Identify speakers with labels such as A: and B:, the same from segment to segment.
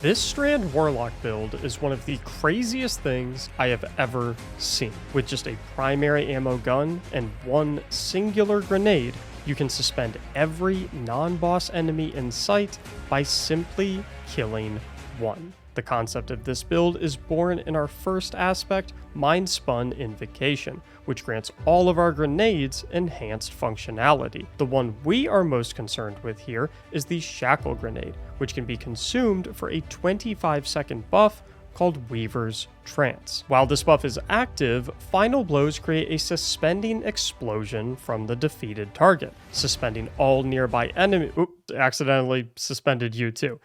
A: This Strand Warlock build is one of the craziest things I have ever seen. With just a primary ammo gun and one singular grenade, you can suspend every non-boss enemy in sight by simply killing one. The concept of this build is born in our first aspect, Mind-Spun Invocation, which grants all of our grenades enhanced functionality. The one we are most concerned with here is the Shackle grenade, which can be consumed for a 25-second buff called WEAVER'S TRANCE. While this buff is active, final blows create a suspending explosion from the defeated target, suspending all nearby enemies. Oop, accidentally suspended you too.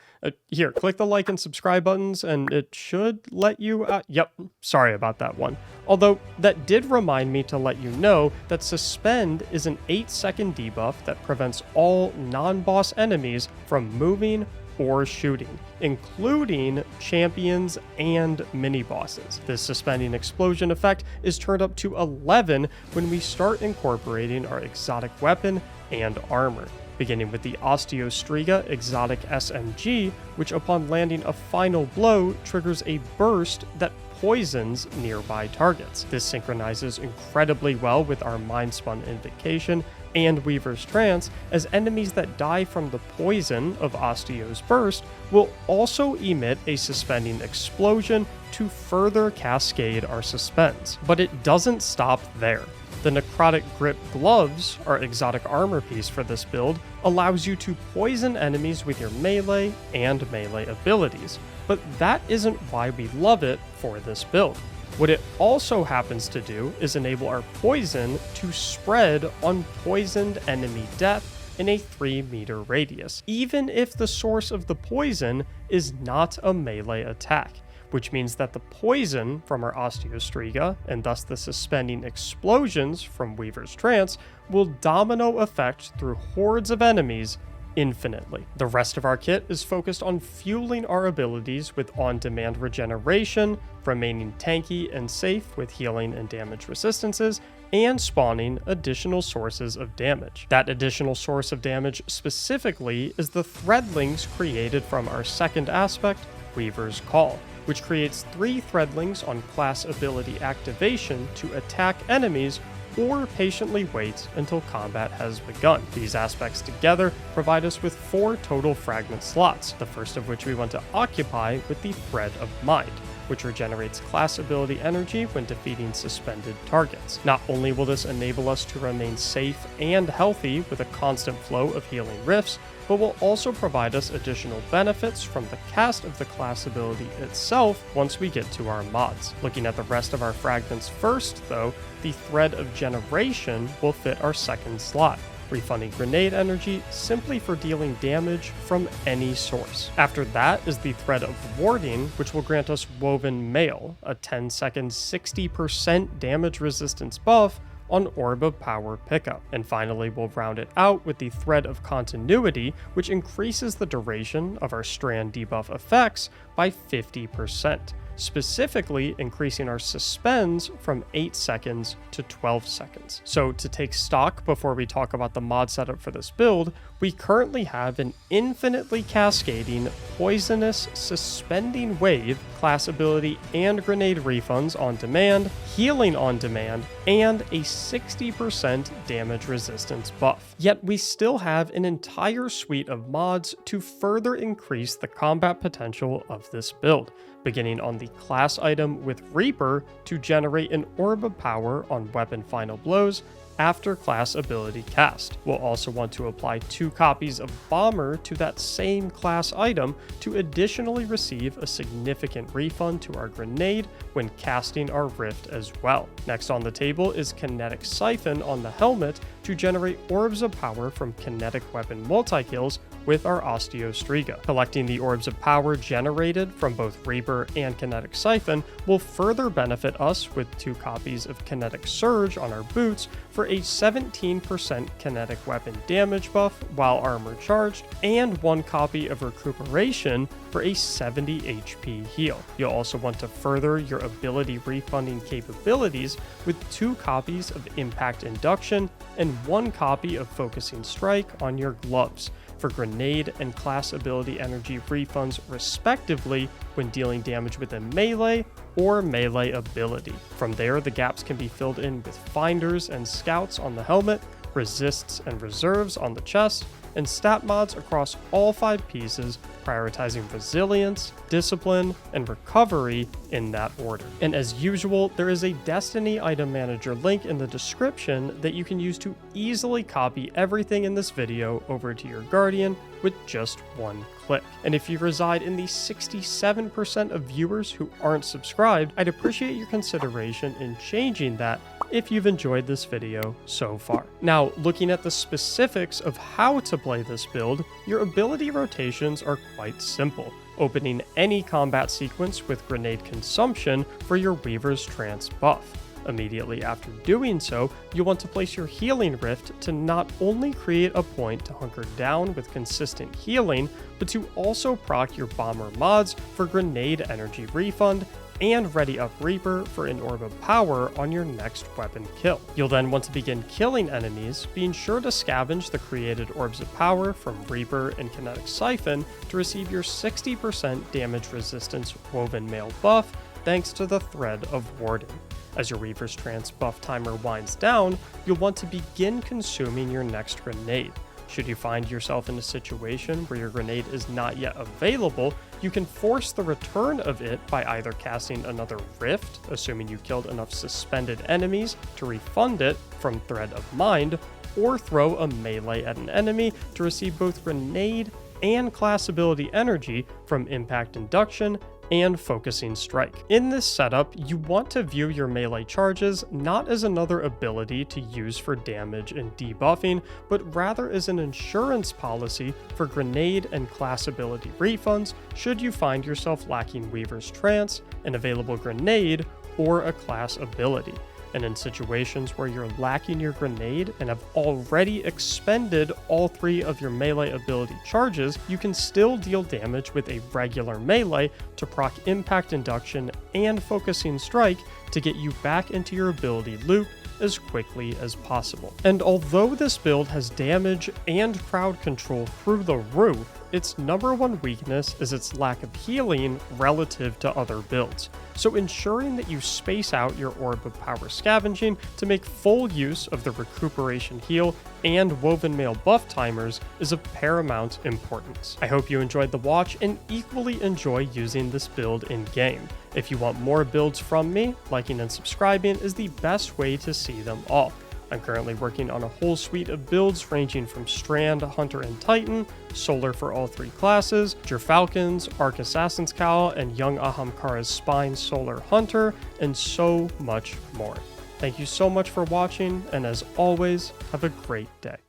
A: Here, click the like and subscribe buttons and it should let you yep, sorry about that one. Although, that did remind me to let you know that Suspend is an 8-second debuff that prevents all non-boss enemies from moving or shooting, including champions and mini-bosses. This suspending explosion effect is turned up to 11 when we start incorporating our exotic weapon and armor, beginning with the Osteostriga exotic SMG, which upon landing a final blow triggers a burst that poisons nearby targets. This synchronizes incredibly well with our Mind-Spun Invocation and WEAVER'S TRANCE, as enemies that die from the poison of Osteo's burst will also emit a suspending explosion to further cascade our suspends. But it doesn't stop there. The Necrotic Grip Gloves, our exotic armor piece for this build, allows you to poison enemies with your melee and melee abilities, but that isn't why we love it for this build. What it also happens to do is enable our poison to spread on poisoned enemy death in a 3-meter radius, even if the source of the poison is not a melee attack, which means that the poison from our Osteostriga, and thus the suspending explosions from WEAVER'S TRANCE, will domino effect through hordes of enemies infinitely. The rest of our kit is focused on fueling our abilities with on-demand regeneration, remaining tanky and safe with healing and damage resistances, and spawning additional sources of damage. That additional source of damage specifically is the Threadlings created from our second aspect, Weaver's Call, which creates 3 Threadlings on class ability activation to attack enemies or patiently wait until combat has begun. These aspects together provide us with 4 total fragment slots, the first of which we want to occupy with the Thread of Mind, which regenerates class ability energy when defeating suspended targets. Not only will this enable us to remain safe and healthy with a constant flow of healing rifts, but will also provide us additional benefits from the cast of the class ability itself once we get to our mods. Looking at the rest of our fragments first, though, the Thread of Generation will fit our second slot, refunding grenade energy simply for dealing damage from any source. After that is the Thread of Warding, which will grant us Woven Mail, a 10-second 60% damage resistance buff on Orb of Power pickup. And finally, we'll round it out with the Thread of Continuity, which increases the duration of our strand debuff effects by 50%. Specifically increasing our suspends from 8 seconds to 12 seconds. So to take stock before we talk about the mod setup for this build, we currently have an infinitely cascading poisonous suspending wave, class ability and grenade refunds on demand, healing on demand, and a 60% damage resistance buff. Yet we still have an entire suite of mods to further increase the combat potential of this build, beginning on the class item with Reaper to generate an Orb of Power on weapon final blows after class ability cast. We'll also want to apply 2 copies of Bomber to that same class item to additionally receive a significant refund to our grenade when casting our Rift as well. Next on the table is Kinetic Siphon on the helmet to generate Orbs of Power from kinetic weapon multi-kills with our Osteostriga. Collecting the Orbs of Power generated from both Reaper and Kinetic Siphon will further benefit us with 2 copies of Kinetic Surge on our boots for a 17% kinetic weapon damage buff while armor charged, and 1 copy of Recuperation for a 70 HP heal. You'll also want to further your ability refunding capabilities with 2 copies of Impact Induction and 1 copy of Focusing Strike on your gloves for grenade and class ability energy refunds respectively when dealing damage with a melee or melee ability. From there, the gaps can be filled in with finders and scouts on the helmet, resists and reserves on the chest, and stat mods across all 5 pieces, prioritizing resilience, discipline, and recovery in that order. And as usual, there is a Destiny item manager link in the description that you can use to easily copy everything in this video over to your Guardian with just one click. And if you reside in the 67% of viewers who aren't subscribed, I'd appreciate your consideration in changing that if you've enjoyed this video so far. Now, looking at the specifics of how to play this build, your ability rotations are quite simple, opening any combat sequence with grenade consumption for your Weaver's Trance buff. Immediately after doing so, you'll want to place your healing rift to not only create a point to hunker down with consistent healing, but to also proc your bomber mods for grenade energy refund and ready up Reaper for an orb of power on your next weapon kill. You'll then want to begin killing enemies, being sure to scavenge the created orbs of power from Reaper and Kinetic Siphon to receive your 60% damage resistance woven mail buff thanks to the Thread of Warding. As your Weaver's Trance buff timer winds down, you'll want to begin consuming your next grenade. Should you find yourself in a situation where your grenade is not yet available, you can force the return of it by either casting another rift, assuming you killed enough suspended enemies to refund it from Thread of Mind, or throw a melee at an enemy to receive both grenade and class ability energy from Impact Induction and Focusing Strike. In this setup, you want to view your melee charges not as another ability to use for damage and debuffing, but rather as an insurance policy for grenade and class ability refunds should you find yourself lacking Weaver's Trance, an available grenade, or a class ability. And in situations where you're lacking your grenade and have already expended all 3 of your melee ability charges, you can still deal damage with a regular melee to proc Impact Induction and Focusing Strike to get you back into your ability loop as quickly as possible. And although this build has damage and crowd control through the roof, its #1 weakness is its lack of healing relative to other builds. So ensuring that you space out your Orb of Power scavenging to make full use of the recuperation heal and woven mail buff timers is of paramount importance. I hope you enjoyed the watch and equally enjoy using this build in game. If you want more builds from me, liking and subscribing is the best way to see them all. I'm currently working on a whole suite of builds ranging from Strand, Hunter, and Titan, Solar for all 3 classes, Falcons, Arc Assassin's Cowl, and Young Ahamkara's Spine Solar Hunter, and so much more. Thank you so much for watching, and as always, have a great day.